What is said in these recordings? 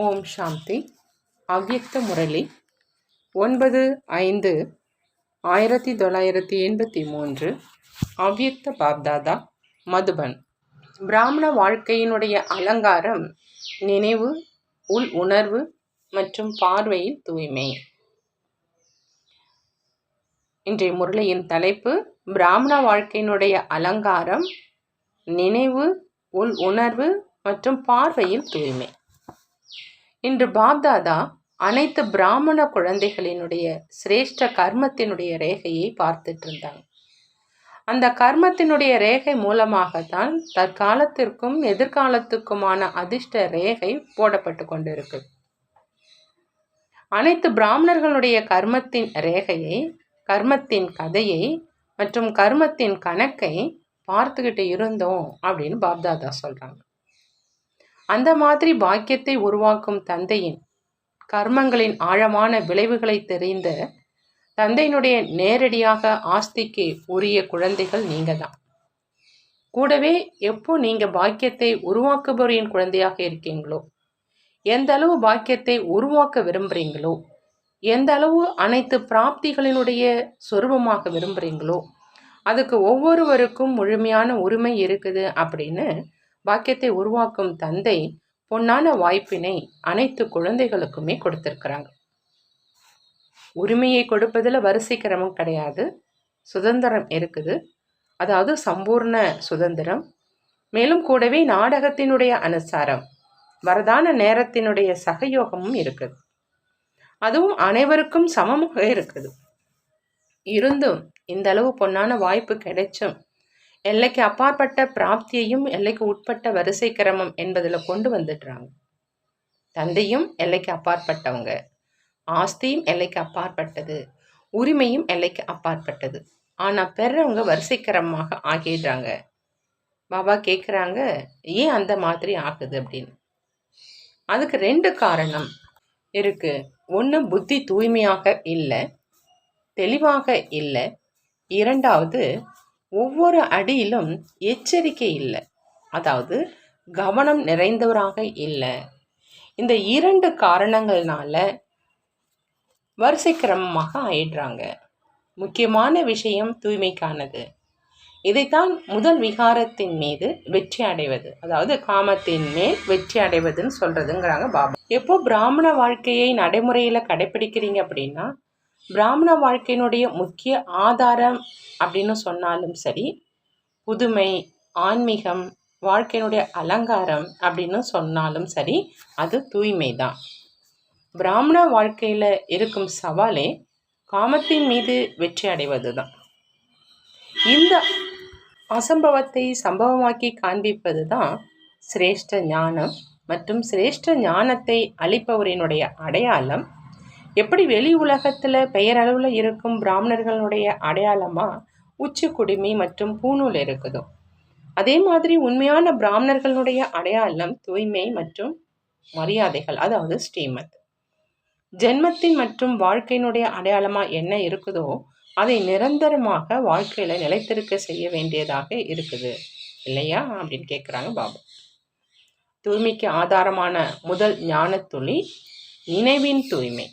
ஓம் சாந்தி. அவ்யக்த முரளி 9/5/1983. அவ்யக்த பாப்தாதா, மதுபன். பிராமண வாழ்க்கையினுடைய அலங்காரம் நினைவு, உள் உணர்வு மற்றும் பார்வையில் தூய்மை. இன்றைய முரளியின் தலைப்பு பிராமண வாழ்க்கையினுடைய அலங்காரம் நினைவு, உள் உணர்வு மற்றும் பார்வையில் தூய்மை. இன்று பாப்தாதா அனைத்து பிராமண குழந்தைகளினுடைய சிரேஷ்ட கர்மத்தினுடைய ரேகையை பார்த்துட்டு இருந்தாங்க. அந்த கர்மத்தினுடைய ரேகை மூலமாகத்தான் தற்காலத்திற்கும் எதிர்காலத்துக்குமான அதிர்ஷ்ட ரேகை போடப்பட்டு கொண்டு இருக்கு. அனைத்து பிராமணர்களுடைய கர்மத்தின் ரேகையை, கர்மத்தின் கதையை மற்றும் கர்மத்தின் கணக்கை பார்த்துக்கிட்டு இருந்தோம் அப்படின்னு பாப்தாதா சொல்றாங்க. அந்த மாதிரி பாக்கியத்தை உருவாக்கும் தந்தையின் கர்மங்களின் ஆழமான விளைவுகளை தெரிந்த தந்தையினுடைய நேரடியாக ஆஸ்திக்கு உரிய குழந்தைகள் நீங்க தான். கூடவே எப்போ நீங்க பாக்கியத்தை உருவாக்குபவரின் குழந்தையாக இருக்கீங்களோ, எந்த அளவு பாக்கியத்தை உருவாக்க விரும்புறீங்களோ, எந்த அளவு அனைத்து பிராப்திகளினுடைய சொரூபமாக விரும்புறீங்களோ, அதுக்கு ஒவ்வொருவருக்கும் முழுமையான உரிமை இருக்குது அப்படின்னு பாக்கியத்தை உருவாக்கும் தந்தை பொன்னான வாய்ப்பினை அனைத்து குழந்தைகளுக்குமே கொடுத்திருக்கிறாங்க. உரிமையை கொடுப்பதில் வரிசை கிரமம் கிடையாது, சுதந்திரம் இருக்குது. அதாவது சம்பூர்ண சுதந்திரம். மேலும் கூடவே நாடகத்தினுடைய அனுசாரம் வரதான நேரத்தினுடைய சகயோகமும் இருக்குது. அதுவும் அனைவருக்கும் சமமாக இருக்குது. இருந்தும் இந்த அளவு பொன்னான வாய்ப்பு கிடைச்சும் எல்லைக்கு அப்பாற்பட்ட பிராப்தியையும் எல்லைக்கு உட்பட்ட வரிசை கிரமம் என்பதில் கொண்டு வந்துடுறாங்க. தந்தையும் எல்லைக்கு அப்பாற்பட்டவங்க, ஆஸ்தியும் எல்லைக்கு அப்பாற்பட்டது, உரிமையும் எல்லைக்கு அப்பாற்பட்டது. ஆனால் பெறவங்க வரிசை கிரமமாக ஆகிடுறாங்க. பாபா கேட்குறாங்க, ஏன் அந்த மாதிரி ஆகுது அப்படின்னு. அதுக்கு 2 காரணம் இருக்கு. ஒன்று, புத்தி தூய்மையாக இல்லை, தெளிவாக இல்லை. 2வது, ஒவ்வொரு அடியிலும் எச்சரிக்கை இல்லை, அதாவது கவனம் நிறைந்தவராக இல்லை. இந்த 2 காரணங்கள்னால வரிசை கிரமமாக ஆயிடுறாங்க. முக்கியமான விஷயம் தூய்மைக்கானது. இதைத்தான் முதல் விகாரத்தின் மீது வெற்றி அடைவது, அதாவது காமத்தின் மேல் வெற்றி அடைவதுன்னு சொல்றதுங்கிறாங்க பாபா. எப்போ பிராமண வாழ்க்கையை நடைமுறையில் கடைபிடிக்கிறீங்க அப்படின்னா, பிராமண வாழ்க்கையினுடைய முக்கிய ஆதாரம் அப்படின்னு சொன்னாலும் சரி, புதுமை, ஆன்மீகம், வாழ்க்கையினுடைய அலங்காரம் அப்படின்னு சொன்னாலும் சரி, அது தூய்மை தான். பிராமண வாழ்க்கையில் இருக்கும் சவாலே காமத்தின் மீது வெற்றி அடைவது தான். இந்த அசம்பவத்தை சம்பவமாக்கி காண்பிப்பது தான் சிரேஷ்ட ஞானம் மற்றும் சிரேஷ்ட ஞானத்தை அளிப்பவரினுடைய அடையாளம். எப்படி வெளி உலகத்தில் பெயரளவில் இருக்கும் பிராமணர்களுடைய அடையாளமாக உச்சி குடுமி மற்றும் பூநூல் இருக்குதோ, அதே மாதிரி உண்மையான பிராமணர்களுடைய அடையாளம் தூய்மை மற்றும் மரியாதைகள், அதாவது ஸ்ரீமத். ஜென்மத்தின் மற்றும் வாழ்க்கையினுடைய அடையாளமாக என்ன இருக்குதோ அதை நிரந்தரமாக வாழ்க்கையில் நிலைத்திருக்க செய்ய வேண்டியதாக இருக்குது இல்லையா அப்படின்னு கேட்குறாங்க பாபா. தூய்மைக்கு ஆதாரமான முதல் ஞான துளி நினைவின் தூய்மை.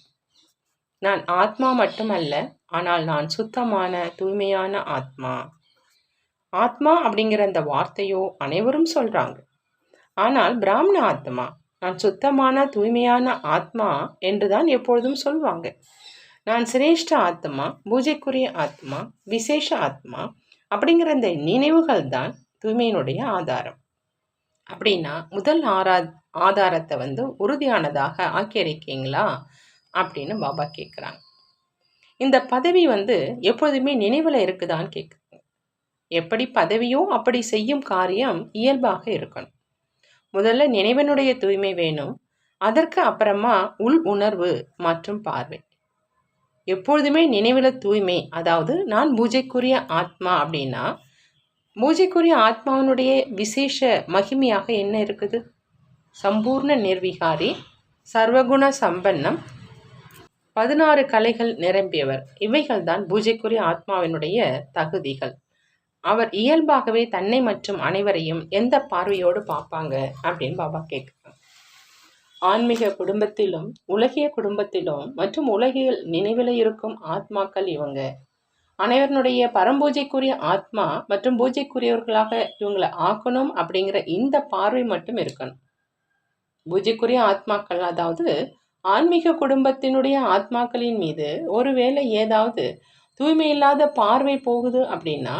நான் ஆத்மா மட்டுமல்ல, ஆனால் நான் சுத்தமான தூய்மையான ஆத்மா. ஆத்மா அப்படிங்கிற அந்த வார்த்தையோ அனைவரும் சொல்றாங்க. ஆனால் பிராமண ஆத்மா, நான் சுத்தமான தூய்மையான ஆத்மா என்றுதான் எப்பொழுதும் சொல்வாங்க. நான் சிரேஷ்ட ஆத்மா, பூஜைக்குரிய ஆத்மா, விசேஷ ஆத்மா அப்படிங்கிற அந்த நினைவுகள் தான் தூய்மையினுடைய ஆதாரம். அப்படின்னா முதல் ஆதாரத்தை உறுதியானதாக ஆக்கியிருக்கீங்களா அப்படின்னு பாபா கேட்குறாங்க. இந்த பதவி எப்பொழுதுமே நினைவில் இருக்குதான்னு கேட்குறாங்க. எப்படி பதவியோ அப்படி செய்யும் காரியம் இயல்பாக இருக்கணும். முதல்ல நினைவனுடைய தூய்மை வேணும், அதற்கு அப்புறமா உள் உணர்வு மற்றும் பார்வை. எப்பொழுதுமே நினைவில் தூய்மை, அதாவது நான் பூஜைக்குரிய ஆத்மா அப்படின்னா, பூஜைக்குரிய ஆத்மாவினுடைய விசேஷ மகிமையாக என்ன இருக்குது? சம்பூர்ண நிர்விகாரி, சர்வகுண சம்பன்னம், 16 கலைகள் நிரம்பியவர். இவைகள் தான் பூஜைக்குரிய ஆத்மாவினுடைய தகுதிகள். அவர் இயல்பாகவே தன்னை மற்றும் அனைவரையும் எந்த பார்வையோடு பார்ப்பாங்க அப்படின்னு பாபா கேட்குறாங்க. ஆன்மீக குடும்பத்திலும் உலகிய குடும்பத்திலும் மற்றும் உலகில் நினைவில் இருக்கும் ஆத்மாக்கள் இவங்க. அனைவருடைய பரம்பூஜைக்குரிய ஆத்மா மற்றும் பூஜைக்குரியவர்களாக இவங்களை ஆக்கணும் அப்படிங்கிற இந்த பார்வை மட்டும் இருக்கணும். பூஜைக்குரிய ஆத்மாக்கள், அதாவது ஆன்மீக குடும்பத்தினுடைய ஆத்மாக்களின் மீது ஒருவேளை ஏதாவது தூய்மையில்லாத பார்வை போகுது அப்படின்னா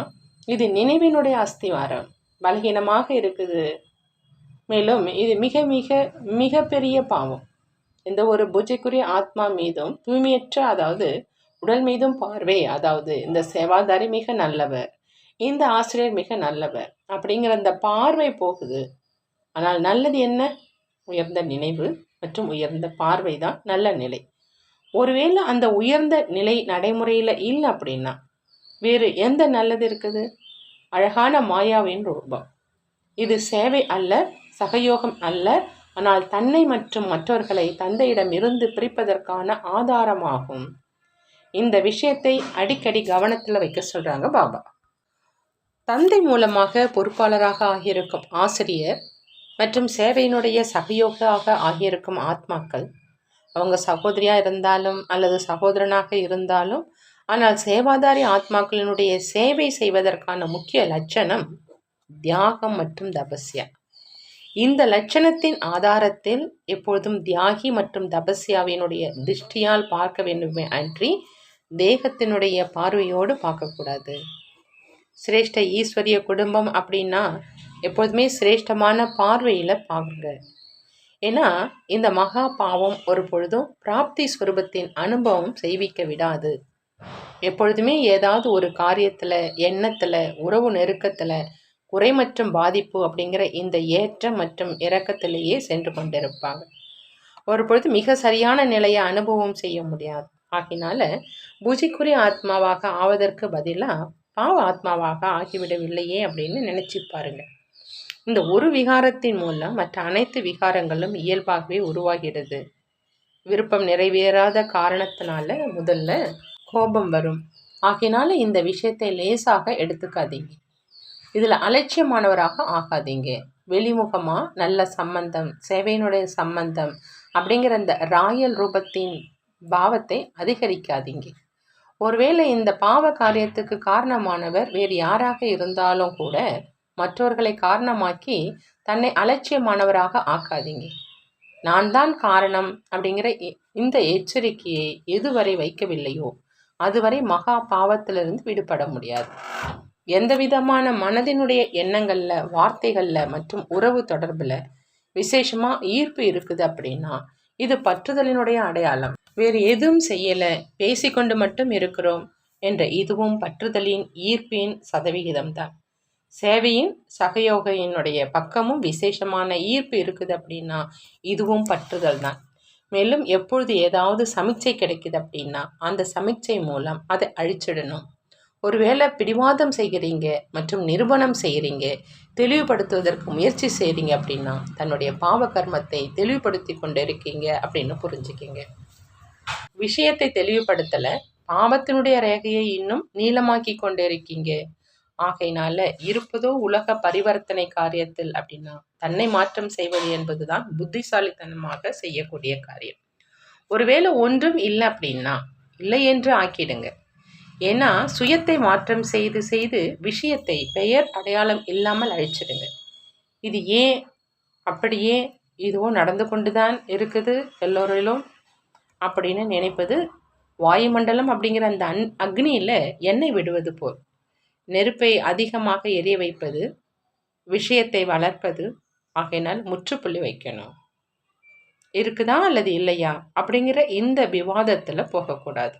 இது நினைவினுடைய அஸ்திவாரம் பலகீனமாக இருக்குது. மேலும் இது மிக மிக மிகப்பெரிய பாவம். எந்த ஒரு பூஜைக்குரிய ஆத்மா மீதும் தூய்மையற்ற, அதாவது உடல் மீதும் பார்வை, அதாவது இந்த சேவாதாரி மிக நல்லவர், இந்த ஆசிரியர் மிக நல்லவர் அப்படிங்கிற அந்த பார்வை போகுது. ஆனால் நல்லது என்ன? உயர்ந்த நினைவு மற்றும் உயர்ந்த பார்வை தான் நல்ல நிலை. ஒருவேளை அந்த உயர்ந்த நிலை நடைமுறையில் இல்லை அப்படின்னா வேறு எந்த நல்லது இருக்குது? அழகான மாயாவின் ரூபம். இது சேவை அல்ல, சகயோகம் அல்ல, ஆனால் தன்னை மற்றும் மற்றவர்களை தந்தையிடம் இருந்து பிரிப்பதற்கான ஆதாரமாகும். இந்த விஷயத்தை அடிக்கடி கவனத்தில் வைக்க சொல்றாங்க பாபா. தந்தை மூலமாக பொறுப்பாளராக ஆகியிருக்கும் ஆசிரியர் மற்றும் சேவையினுடைய சகயோகாக ஆகியிருக்கும் ஆத்மாக்கள், அவங்க சகோதரியா இருந்தாலும் அல்லது சகோதரனாக இருந்தாலும், ஆனால் சேவாதாரி ஆத்மாக்களினுடைய சேவை செய்வதற்கான முக்கிய லட்சணம் தியாகம் மற்றும் தபஸ்யா. இந்த லட்சணத்தின் ஆதாரத்தில் எப்பொழுதும் தியாகி மற்றும் தபஸ்யாவினுடைய திருஷ்டியால் பார்க்க வேண்டுமே அன்றி தேகத்தினுடைய பார்வையோடு பார்க்கக்கூடாது. சிரேஷ்ட ஈஸ்வரிய குடும்பம் அப்படின்னா எப்பொழுதுமே சிரேஷ்டமான பார்வையில் பாருங்க. ஏன்னா இந்த மகா பாவம் ஒரு பொழுதும் பிராப்தி ஸ்வரூபத்தின் அனுபவம் செய்விக்க விடாது. எப்பொழுதுமே ஏதாவது ஒரு காரியத்தில், எண்ணத்தில், உறவு நெருக்கத்தில் குறை மற்றும் பாதிப்பு அப்படிங்கிற இந்த ஏற்றம் மற்றும் இறக்கத்திலேயே சென்று கொண்டிருப்பாங்க. ஒரு பொழுது மிக சரியான நிலையை அனுபவம் செய்ய முடியாது. ஆகினால பூஜைக்குரிய ஆத்மாவாக ஆவதற்கு பதிலாக பாவ ஆத்மாவாக ஆகிவிடவில்லையே அப்படின்னு நினைச்சு பாருங்க. இந்த ஒரு விகாரத்தின் மூலம் மற்ற அனைத்து விகாரங்களும் இயல்பாகவே உருவாகிறது. விருப்பம் நிறைவேறாத காரணத்தினால முதல்ல கோபம் வரும். ஆகினால இந்த விஷயத்தை லேசாக எடுத்துக்காதீங்க. இதில் அலட்சியமானவராக ஆகாதீங்க. வெளிமுகமா நல்ல சம்பந்தம், சேவையினுடைய சம்பந்தம் அப்படிங்கிற இந்த ராயல் ரூபத்தின் பாவத்தை அதிகரிக்காதீங்க. ஒருவேளை இந்த பாவ காரியத்துக்கு காரணமானவர் வேறு யாராக இருந்தாலும் கூட மற்றவர்களை காரணமாக்கி தன்னை அலட்சியமானவராக ஆக்காதீங்க. நான் தான் காரணம் அப்படிங்கிற இந்த எச்சரிக்கையை எதுவரை வைக்கவில்லையோ அதுவரை மகா பாவத்திலிருந்து விடுபட முடியாது. எந்த விதமான மனதினுடைய எண்ணங்களில், வார்த்தைகளில் மற்றும் உறவு தொடர்பில் விசேஷமாக ஈர்ப்பு இருக்குது அப்படின்னா இது பற்றுதலினுடைய அடையாளம். வேறு எதுவும் செய்யலை, பேசிக்கொண்டு மட்டும் இருக்கிறோம் என்ற இதுவும் பற்றுதலின் ஈர்ப்பின் சதவிகிதம்தான். சேவையின் சகயோகையினுடைய பக்கமும் விசேஷமான ஈர்ப்பு இருக்குது அப்படின்னா இதுவும் பற்றுதல் தான். மேலும் எப்பொழுது ஏதாவது சமிச்சை கிடைக்குது அப்படின்னா அந்த சமிச்சை மூலம் அதை அழிச்சிடணும். ஒருவேளை பிடிவாதம் செய்கிறீங்க மற்றும் நிரூபணம் செய்கிறீங்க, தெளிவுபடுத்துவதற்கு முயற்சி செய்கிறீங்க அப்படின்னா தன்னுடைய பாவ கர்மத்தை தெளிவுபடுத்தி கொண்டு இருக்கீங்க அப்படின்னு புரிஞ்சுக்கிங்க. விஷயத்தை தெளிவுபடுத்தலை, பாவத்தினுடைய ரேகையை இன்னும் நீளமாக்கி கொண்டு இருக்கீங்க. ஆகையினால இருப்பதோ உலக பரிவர்த்தனை காரியத்தில் அப்படின்னா தன்னை மாற்றம் செய்வது என்பதுதான் புத்திசாலித்தனமாக செய்யக்கூடிய காரியம். ஒருவேளை ஒன்றும் இல்லை அப்படின்னா இல்லை என்று ஆக்கிடுங்க. ஏன்னா சுயத்தை மாற்றம் செய்து செய்து விஷயத்தை பெயர் அடையாளம் இல்லாமல் அழிச்சிடுங்க. இது ஏன் அப்படியே இதுவும் நடந்து கொண்டுதான் இருக்குது எல்லோரிலும் அப்படின்னு நினைப்பது வாயுமண்டலம் அப்படிங்கிற அந்த அக்னியில் எண்ணெய் விடுவது போல். நெருப்பை அதிகமாக எரிய வைப்பது, விஷயத்தை வளர்ப்பது. ஆகையினால் முற்றுப்புள்ளி வைக்கணும். இருக்குதா அல்லது இல்லையா அப்படிங்கிற இந்த விவாதத்தில் போகக்கூடாது.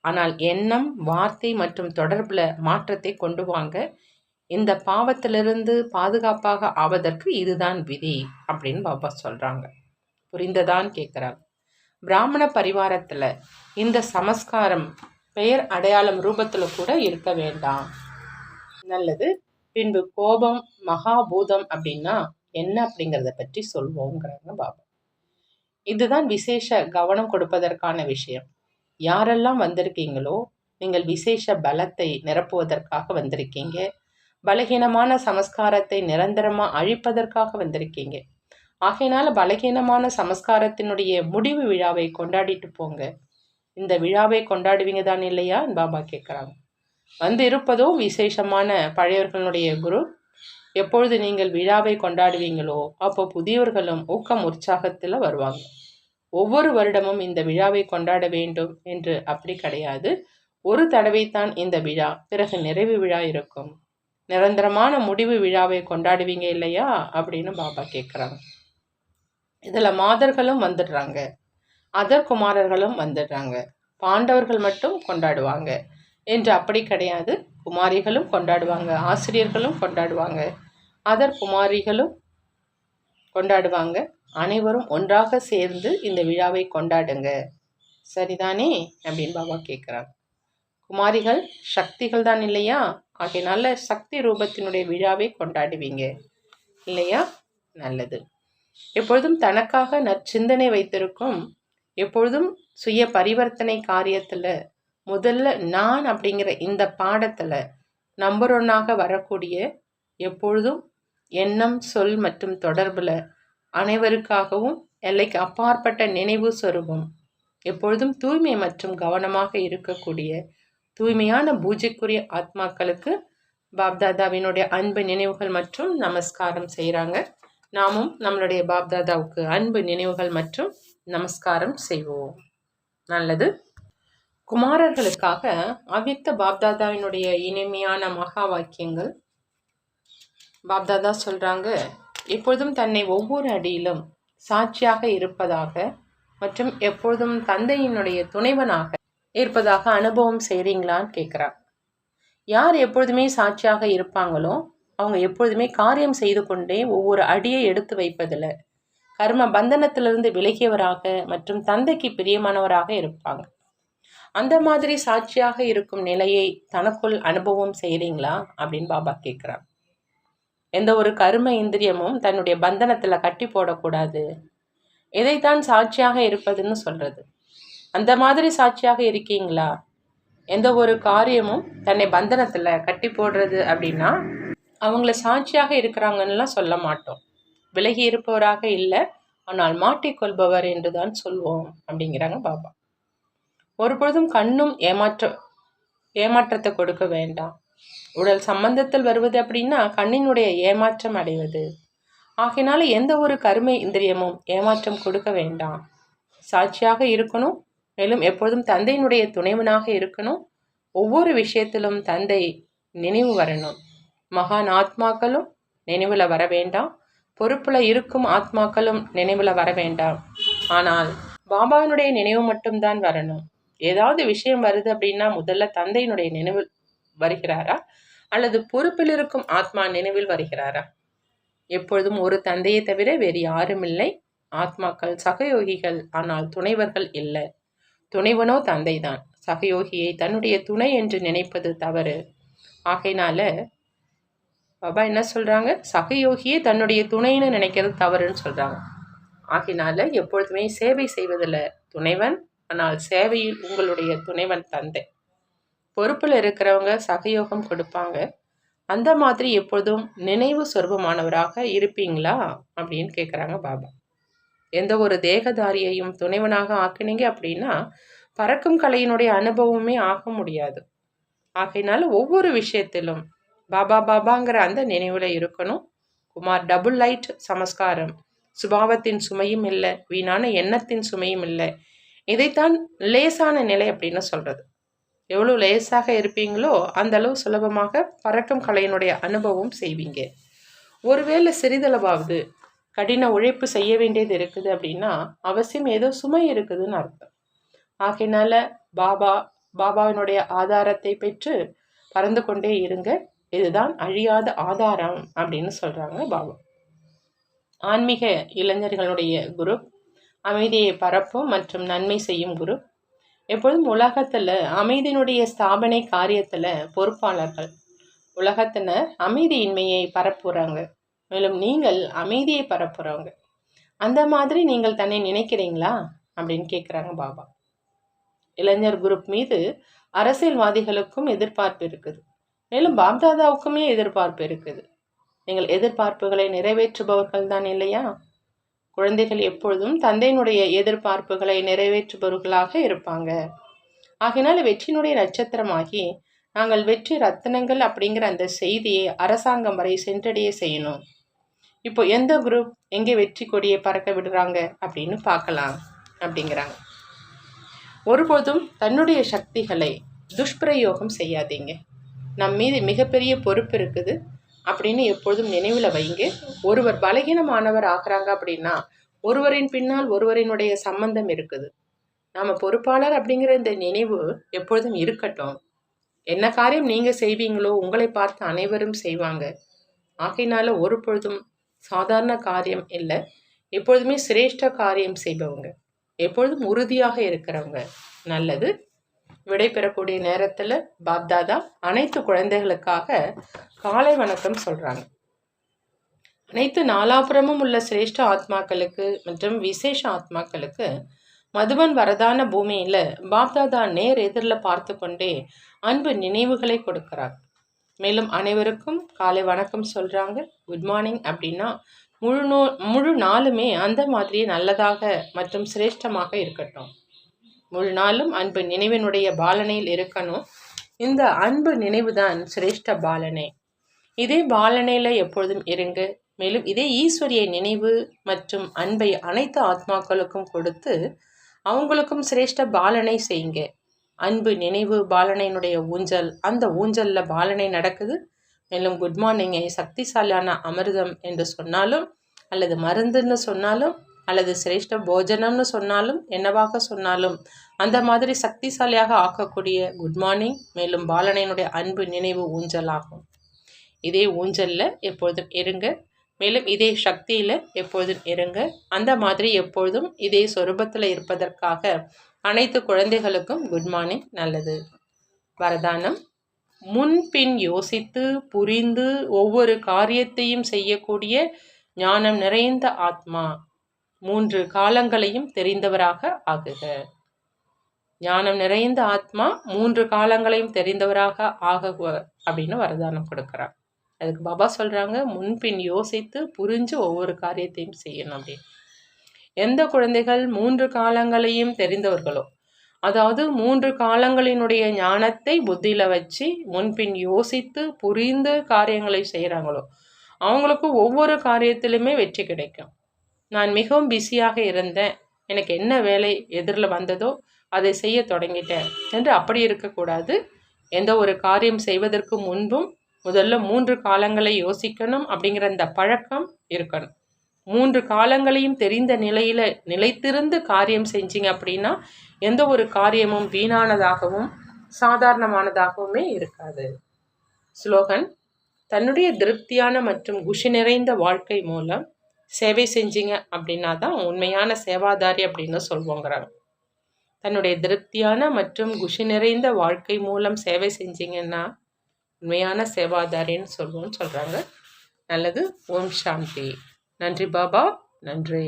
ஆனால் எண்ணம், வார்த்தை மற்றும் தொடர்பில் மாற்றத்தை கொண்டு வாங்க. இந்த பாவத்திலிருந்து பாதுகாப்பாக ஆவதற்கு இதுதான் விதி அப்படின்னு பாபா சொல்கிறாங்க. புரிந்ததான் கேட்குறாங்க. பிராமண பரிவாரத்தில் இந்த சமஸ்காரம் பெயர் அடையாளம் ரூபத்தில் கூட இருக்க வேண்டாம். நல்லது. பின்பு கோபம் மகாபூதம் அப்படின்னா என்ன அப்படிங்கிறத பற்றி சொல்வோங்கிறாங்க பாபா. இதுதான் விசேஷ கவனம் கொடுப்பதற்கான விஷயம். யாரெல்லாம் வந்திருக்கீங்களோ நீங்கள் விசேஷ பலத்தை நிரப்புவதற்காக வந்திருக்கீங்க. பலகீனமான சமஸ்காரத்தை நிரந்தரமாக அழிப்பதற்காக வந்திருக்கீங்க. ஆகையினால பலகீனமான சமஸ்காரத்தினுடைய முடிவு விழாவை கொண்டாடிட்டு போங்க. இந்த விழாவை கொண்டாடுவீங்க தான் இல்லையா பாபா கேட்குறாங்க. வந்து இருப்பதோ விசேஷமான பழையவர்களுடைய குரு. எப்பொழுது நீங்கள் விழாவை கொண்டாடுவீங்களோ அப்போ புதியவர்களும் ஊக்கம் உற்சாகத்தில் வருவாங்க. ஒவ்வொரு வருடமும் இந்த விழாவை கொண்டாட வேண்டும் என்று அப்படி கிடையாது. ஒரு தடவை தான் இந்த விழா, பிறகு நிறைவு விழா இருக்கும். நிரந்தரமான முடிவு விழாவை கொண்டாடுவீங்க இல்லையா அப்படின்னு பாபா கேட்குறாங்க. இதில் மாதர்களும் வந்துடுறாங்க, அதர் குமாரர்களும் வந்துடுறாங்க. பாண்டவர்கள் மட்டும் கொண்டாடுவாங்க என்று அப்படி கிடையாது. குமாரிகளும் கொண்டாடுவாங்க, ஆசிரியர்களும் கொண்டாடுவாங்க, அதர் குமாரிகளும் கொண்டாடுவாங்க. அனைவரும் ஒன்றாக சேர்ந்து இந்த விழாவை கொண்டாடுங்க, சரிதானே அப்படின்னு பாபா கேட்குறாங்க. குமாரிகள் சக்திகள் தான் இல்லையா? ஆகையினால சக்தி ரூபத்தினுடைய விழாவை கொண்டாடுவீங்க இல்லையா? நல்லது. எப்பொழுதும் தனக்காக நற்சிந்தனை வைத்திருக்கும், எப்பொழுதும் சுய பரிவர்த்தனை காரியத்தில் முதல்ல நான் அப்படிங்கிற இந்த பாடத்தில் நம்பர் 1 வரக்கூடிய, எப்பொழுதும் எண்ணம் சொல் மற்றும் தொடர்பில் அனைவருக்காகவும் எல்லைக்கு அப்பாற்பட்ட நினைவு சொரூபம், எப்பொழுதும் தூய்மை மற்றும் கவனமாக இருக்கக்கூடிய தூய்மையான பூஜைக்குரிய ஆத்மாக்களுக்கு பாப்தாதாவினுடைய அன்பு நினைவுகள் மற்றும் நமஸ்காரம் செய்கிறாங்க. நாமும் நம்மளுடைய பாப்தாதாவுக்கு அன்பு நினைவுகள் மற்றும் நமஸ்காரம் செய்வோம். நல்லது. குமாரர்களுக்காக அவ்யக்த பாப்தாதாவினுடைய இனிமையான மகா வாக்கியங்கள். பாப்தாதா சொல்கிறாங்க, எப்பொழுதும் தன்னை ஒவ்வொரு அடியிலும் சாட்சியாக இருப்பதாக மற்றும் எப்பொழுதும் தந்தையினுடைய துணைவனாக இருப்பதாக அனுபவம் செய்கிறீங்களான்னு கேட்குறாங்க. யார் எப்பொழுதுமே சாட்சியாக இருப்பாங்களோ அவங்க எப்பொழுதுமே காரியம் செய்து கொண்டே ஒவ்வொரு அடியை எடுத்து வைப்பதில் கர்ம பந்தனத்திலிருந்து விலகியவராக மற்றும் தந்தைக்கு பிரியமானவராக இருப்பாங்க. அந்த மாதிரி சாட்சியாக இருக்கும் நிலையை தனக்குள் அனுபவம் செய்கிறீங்களா அப்படின்னு பாபா கேட்குறாங்க. எந்த ஒரு கர்ம இந்திரியமும் தன்னுடைய பந்தனத்தில் கட்டி போடக்கூடாது. எதைத்தான் சாட்சியாக இருப்பதுன்னு சொல்கிறது. அந்த மாதிரி சாட்சியாக இருக்கீங்களா? எந்த ஒரு காரியமும் தன்னை பந்தனத்தில் கட்டி போடுறது அப்படின்னா அவங்கள சாட்சியாக இருக்கிறாங்கன்னுலாம் சொல்ல மாட்டோம். விலகி இருப்பவராக இல்லை, ஆனால் மாட்டிக்கொள்பவர் என்று தான் சொல்வோம் அப்படிங்கிறாங்க பாபா. ஒரு பொழுதும் கண்ணும் ஏமாற்றத்தை கொடுக்க வேண்டாம். உடல் சம்பந்தத்தில் வருவது அப்படின்னா கண்ணினுடைய ஏமாற்றம் அடைவது. ஆகையினால எந்த ஒரு கர்ம இந்திரியமும் ஏமாற்றம் கொடுக்க வேண்டாம். சாட்சியாக இருக்கணும். மேலும் எப்பொழுதும் தந்தையினுடைய துணைவனாக இருக்கணும். ஒவ்வொரு விஷயத்திலும் தந்தை நினைவு வரணும். மகான் ஆத்மாக்களும் நினைவில் வர வேண்டாம். பொறுப்பில் இருக்கும் ஆத்மாக்களும் நினைவில் வர வேண்டாம். ஆனால் பாபாவினுடைய நினைவு மட்டும்தான் வரணும். ஏதாவது விஷயம் வருது அப்படின்னா முதல்ல தந்தையினுடைய நினைவில் வருகிறாரா அல்லது பொறுப்பில் இருக்கும் ஆத்மா நினைவில் வருகிறாரா? எப்பொழுதும் ஒரு தந்தையை தவிர வேறு யாரும் இல்லை. ஆத்மாக்கள் சகயோகிகள், ஆனால் துணைவர்கள் இல்லை. துணைவனோ தந்தை தான். சகயோகியை தன்னுடைய துணை என்று நினைப்பது தவறு. ஆகையினால பாபா என்ன சொல்கிறாங்க? சகயோகியை தன்னுடைய துணைன்னு நினைக்கிறது தவறுன்னு சொல்கிறாங்க. ஆகையினால எப்பொழுதுமே சேவை செய்வதில் துணைவன், ஆனால் சேவையில் உங்களுடைய துணைவன் தந்தை. பொறுப்பில் இருக்கிறவங்க சகயோகம் கொடுப்பாங்க. அந்த மாதிரி எப்பொழுதும் நினைவு சொர்பமானவராக இருப்பீங்களா அப்படின்னு கேட்குறாங்க பாபா. எந்த ஒரு தேகதாரியையும் துணைவனாக ஆக்கினீங்க அப்படின்னா பறக்கும் கலையினுடைய அனுபவமே ஆக முடியாது. ஆகையினால ஒவ்வொரு விஷயத்திலும் பாபா பாபாங்கிற அந்த நினைவில் இருக்கணும். குமார் டபுள் லைட் சமஸ்காரம். சுபாவத்தின் சுமையும் இல்லை, வீணான எண்ணத்தின் சுமையும் இல்லை. இதைத்தான் லேசான நிலை அப்படின்னு சொல்கிறது. எவ்வளோ லேசாக இருப்பீங்களோ அந்த அளவு சுலபமாக பறக்கும் கலையினுடைய அனுபவம் செய்வீங்க. ஒருவேளை சிறிதளவாவது கடின உழைப்பு செய்ய வேண்டியது இருக்குது அப்படின்னா அவசியம் ஏதோ சுமை இருக்குதுன்னு அர்த்தம். ஆகையினால பாபாவினுடைய ஆதாரத்தை பெற்று பறந்து கொண்டே இருங்க. இதுதான் அழியாத ஆதாரம் அப்படின்னு சொல்கிறாங்க பாபா. ஆன்மீக இளைஞர்களுடைய குரு, அமைதியை பரப்பும் மற்றும் நன்மை செய்யும் குரு. எப்பொழுதும் உலகத்தில் அமைதியினுடைய ஸ்தாபனை காரியத்தில் பொறுப்பாளர்கள். உலகத்தினர் அமைதியின்மையை பரப்புகிறாங்க, மேலும் நீங்கள் அமைதியை பரப்புகிறவங்க. அந்த மாதிரி நீங்கள் தன்னை நினைக்கிறீங்களா அப்படின்னு கேட்குறாங்க பாபா. இளைஞர் குரூப் மீது அரசியல்வாதிகளுக்கும் எதிர்பார்ப்பு இருக்குது, மேலும் பாப்தாதாவுக்குமே எதிர்பார்ப்பு இருக்குது. நீங்கள் எதிர்பார்ப்புகளை நிறைவேற்றுபவர்கள் தான் இல்லையா? குழந்தைகள் எப்பொழுதும் தந்தையினுடைய எதிர்பார்ப்புகளை நிறைவேற்றுபவர்களாக இருப்பாங்க. ஆகையினால வெற்றியினுடைய நட்சத்திரமாகி நாங்கள் வெற்றி ரத்தினங்கள் அப்படிங்கிற அந்த செய்தியை அரசாங்கம் வரை சென்றடைய செய்யணும். இப்போ எந்த குரூப் எங்கே வெற்றி கொடியை பறக்க விடுறாங்க அப்படின்னு பார்க்கலாம் அப்படிங்கிறாங்க. ஒருபோதும் தன்னுடைய சக்திகளை துஷ்பிரயோகம் செய்யாதீங்க. நம் மீது மிகப்பெரிய பொறுப்பு இருக்குது அப்படின்னு எப்பொழுதும் நினைவில் வைங்க. ஒருவர் பலகீனமானவர் ஆகிறாங்க அப்படின்னா ஒருவரின் பின்னால் ஒருவரினுடைய சம்பந்தம் இருக்குது. நாம பொறுப்பாளர் அப்படிங்கிற இந்த நினைவு எப்பொழுதும் இருக்கட்டும். என்ன காரியம் நீங்க செய்வீங்களோ உங்களை பார்த்து அனைவரும் செய்வாங்க. ஆகையினால ஒரு பொழுதும் சாதாரண காரியம் இல்லை, எப்பொழுதுமே சிரேஷ்ட காரியம் செய்பவங்க, எப்பொழுதும் உறுதியாக இருக்கிறவங்க. நல்லது. விடை பெறக்கூடிய நேரத்தில் பாப்தாதா அனைத்து குழந்தைகளுக்காக காலை வணக்கம் சொல்றாங்க. அனைத்து நாலாபுரமும் உள்ள சிரேஷ்ட ஆத்மாக்களுக்கு மற்றும் விசேஷ ஆத்மாக்களுக்கு மதுபன் வரதான பூமியில பாப்தாதா நேர் எதிரில் பார்த்து கொண்டே அன்பு நினைவுகளை கொடுக்கிறார். மேலும் அனைவருக்கும் காலை வணக்கம் சொல்றாங்க. குட் மார்னிங் அப்படின்னா முழு நாளுமே அந்த மாதிரியே நல்லதாக மற்றும் சிரேஷ்டமாக இருக்கட்டும். முழு நாளும் அன்பு நினைவினுடைய பாலனையில் இருக்கணும். இந்த அன்பு நினைவு தான் சிரேஷ்ட பாலனை. இதே பாலனையில் எப்பொழுதும் இருங்க. மேலும் இதே ஈஸ்வரிய நினைவு மற்றும் அன்பை அனைத்து ஆத்மாக்களுக்கும் கொடுத்து அவங்களுக்கும் சிரேஷ்ட பாலனை செய்யுங்க. அன்பு நினைவு பாலனையினுடைய ஊஞ்சல், அந்த ஊஞ்சலில் பாலனை நடக்குது. மேலும் குட் மார்னிங்கை சக்திசாலியான அமிர்தம் என்று சொன்னாலும் அல்லது மருந்துன்னு சொன்னாலும் அல்லது சிரேஷ்ட போஜனம்னு சொன்னாலும் என்னவாக சொன்னாலும் அந்த மாதிரி சக்திசாலியாக ஆக்கக்கூடிய குட் மார்னிங் மேலும் பாலனையினுடைய அன்பு நினைவு ஊஞ்சல் ஆகும். இதே ஊஞ்சலில் எப்பொழுதும் இருங்க. மேலும் இதே சக்தியில் எப்பொழுதும் இருங்க. அந்த மாதிரி எப்பொழுதும் இதே சொரூபத்தில் இருப்பதற்காக அனைத்து குழந்தைகளுக்கும் குட் மார்னிங். நல்லது. வரதானம்: முன்பின் யோசித்து புரிந்து ஒவ்வொரு காரியத்தையும் செய்யக்கூடிய ஞானம் நிறைந்த ஆத்மா 3 காலங்களையும் தெரிந்தவராக ஆகுக. ஞானம் நிறைந்த ஆத்மா 3 காலங்களையும் தெரிந்தவராக ஆகுக அப்படின்னு வரதானம் கொடுக்குறார். அதுக்கு பாபா சொல்றாங்க, முன்பின் யோசித்து புரிஞ்சு ஒவ்வொரு காரியத்தையும் செய்யணும் அப்படின்னு. எந்த குழந்தைகள் 3 காலங்களையும் தெரிந்தவர்களோ, அதாவது 3 காலங்களினுடைய ஞானத்தை புத்தியில வச்சு முன்பின் யோசித்து புரிந்து காரியங்களை செய்கிறாங்களோ அவங்களுக்கு ஒவ்வொரு காரியத்திலுமே வெற்றி கிடைக்கும். நான் மிகவும் பிஸியாக இருந்தேன், எனக்கு என்ன வேலை எதிரில் வந்ததோ அதை செய்ய தொடங்கிட்டேன் என்று அப்படி இருக்கக்கூடாது. எந்த ஒரு காரியம் செய்வதற்கு முன்பும் முதல்ல 3 காலங்களை யோசிக்கணும் அப்படிங்கிற அந்த பழக்கம் இருக்கணும். 3 காலங்களையும் தெரிந்த நிலையில் நிலைத்திருந்து காரியம் செஞ்சீங்க அப்படின்னா எந்த ஒரு காரியமும் வீணானதாகவும் சாதாரணமானதாகவுமே இருக்காது. ஸ்லோகன்: தன்னுடைய திருப்தியான மற்றும் குஷி நிறைந்த வாழ்க்கை மூலம் சேவை செஞ்சீங்க அப்படின்னா தான் உண்மையான சேவாதாரி அப்படின்னு சொல்வோங்கிறாங்க. தன்னுடைய திருப்தியான மற்றும் குஷி நிறைந்த வாழ்க்கை மூலம் சேவை செஞ்சீங்கன்னா உண்மையான சேவாதாரின்னு சொல்றாங்க. நல்லது. ஓம் சாந்தி. நன்றி பாபா. நன்றி.